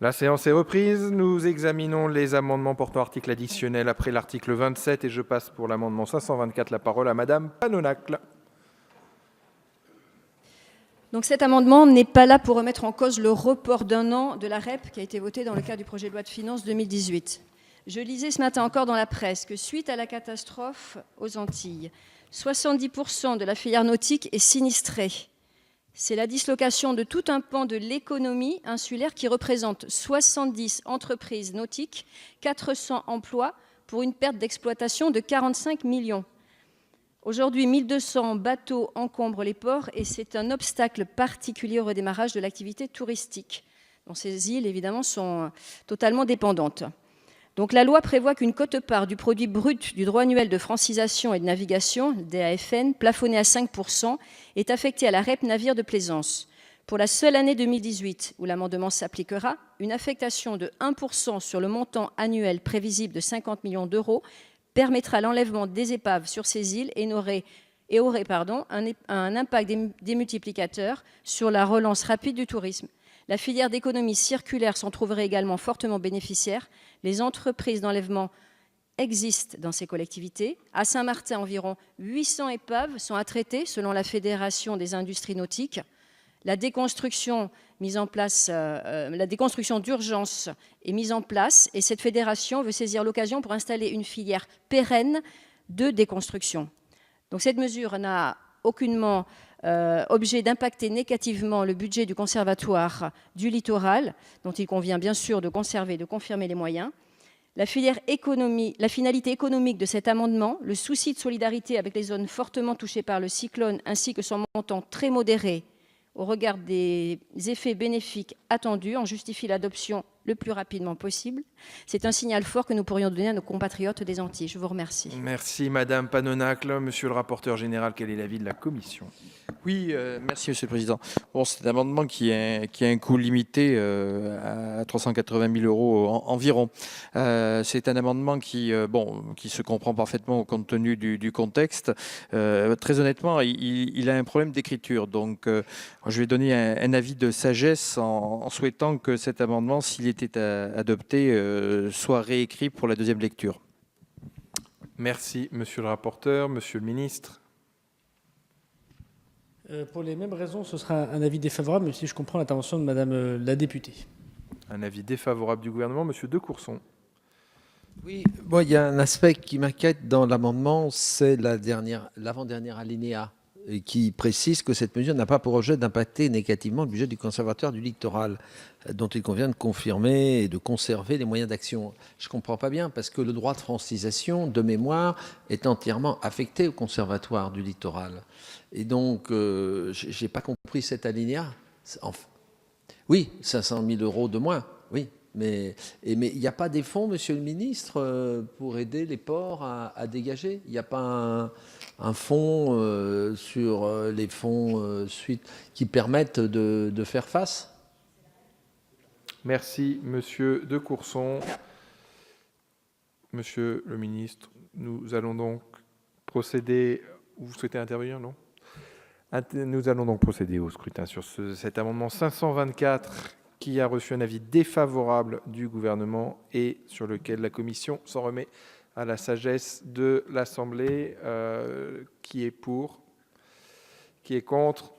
La séance est reprise. Nous examinons les amendements portant article additionnel après l'article 27 et je passe pour l'amendement 524 la parole à Madame Panonacle. Donc cet amendement n'est pas là pour remettre en cause le report d'un an de la REP qui a été voté dans le cadre du projet de loi de finances 2018. Je lisais ce matin encore dans la presse que suite à la catastrophe aux Antilles, 70% de la filière nautique est sinistrée. C'est la dislocation de tout un pan de l'économie insulaire qui représente 70 entreprises nautiques, 400 emplois pour une perte d'exploitation de 45 millions. Aujourd'hui, 1200 bateaux encombrent les ports et c'est un obstacle particulier au redémarrage de l'activité touristique, dont ces îles, évidemment, sont totalement dépendantes. Donc la loi prévoit qu'une quote-part du produit brut du droit annuel de francisation et de navigation, DAFN, plafonné à 5%, est affectée à la REP navire de plaisance. Pour la seule année 2018, où l'amendement s'appliquera, une affectation de 1% sur le montant annuel prévisible de 50 millions d'euros permettra l'enlèvement des épaves sur ces îles et aurait un impact démultiplicateur sur la relance rapide du tourisme. La filière d'économie circulaire s'en trouverait également fortement bénéficiaire. Les entreprises d'enlèvement existent dans ces collectivités. À Saint-Martin, environ 800 épaves sont à traiter selon la Fédération des industries nautiques. La déconstruction d'urgence est mise en place et cette fédération veut saisir l'occasion pour installer une filière pérenne de déconstruction. Donc cette mesure n'a aucunement objet d'impacter négativement le budget du Conservatoire du littoral, dont il convient bien sûr de conserver et de confirmer les moyens. La finalité économique de cet amendement, le souci de solidarité avec les zones fortement touchées par le cyclone, ainsi que son montant très modéré au regard des effets bénéfiques attendus, en justifie l'adoption le plus rapidement possible. C'est un signal fort que nous pourrions donner à nos compatriotes des Antilles. Je vous remercie. Merci Madame Panonacle. Monsieur le rapporteur général, quel est l'avis de la commission ? Oui, merci Monsieur le Président. Bon, c'est un amendement qui a un coût limité à 380 000 euros environ. C'est un amendement qui se comprend parfaitement compte tenu du contexte. Très honnêtement, il a un problème d'écriture. Donc, je vais donner un avis de sagesse en souhaitant que cet amendement, s'il était adopté, soit réécrit pour la deuxième lecture. Merci Monsieur le rapporteur. Monsieur le ministre. Pour les mêmes raisons, ce sera un avis défavorable, même si je comprends l'intervention de Madame la députée. Un avis défavorable du gouvernement, Monsieur Decourson. Oui, bon, il y a un aspect qui m'inquiète dans l'amendement, c'est l'avant-dernier alinéa qui précise que cette mesure n'a pas pour objet d'impacter négativement le budget du Conservatoire du littoral, dont il convient de confirmer et de conserver les moyens d'action. Je ne comprends pas bien, parce que le droit de francisation, de mémoire, est entièrement affecté au Conservatoire du littoral. Et donc, je n'ai pas compris cet alinéa. Oui, 500 000 euros de moins, oui. Mais il n'y a pas des fonds, Monsieur le ministre, pour aider les ports à dégager? Il n'y a pas un fonds sur les fonds suite qui permettent de faire face? Merci Monsieur Decourson. Monsieur le ministre, nous allons donc procéder... Vous souhaitez intervenir, non? Nous allons donc procéder au scrutin sur cet amendement 524 qui a reçu un avis défavorable du gouvernement et sur lequel la commission s'en remet à la sagesse de l'Assemblée. Qui est pour? Qui est contre?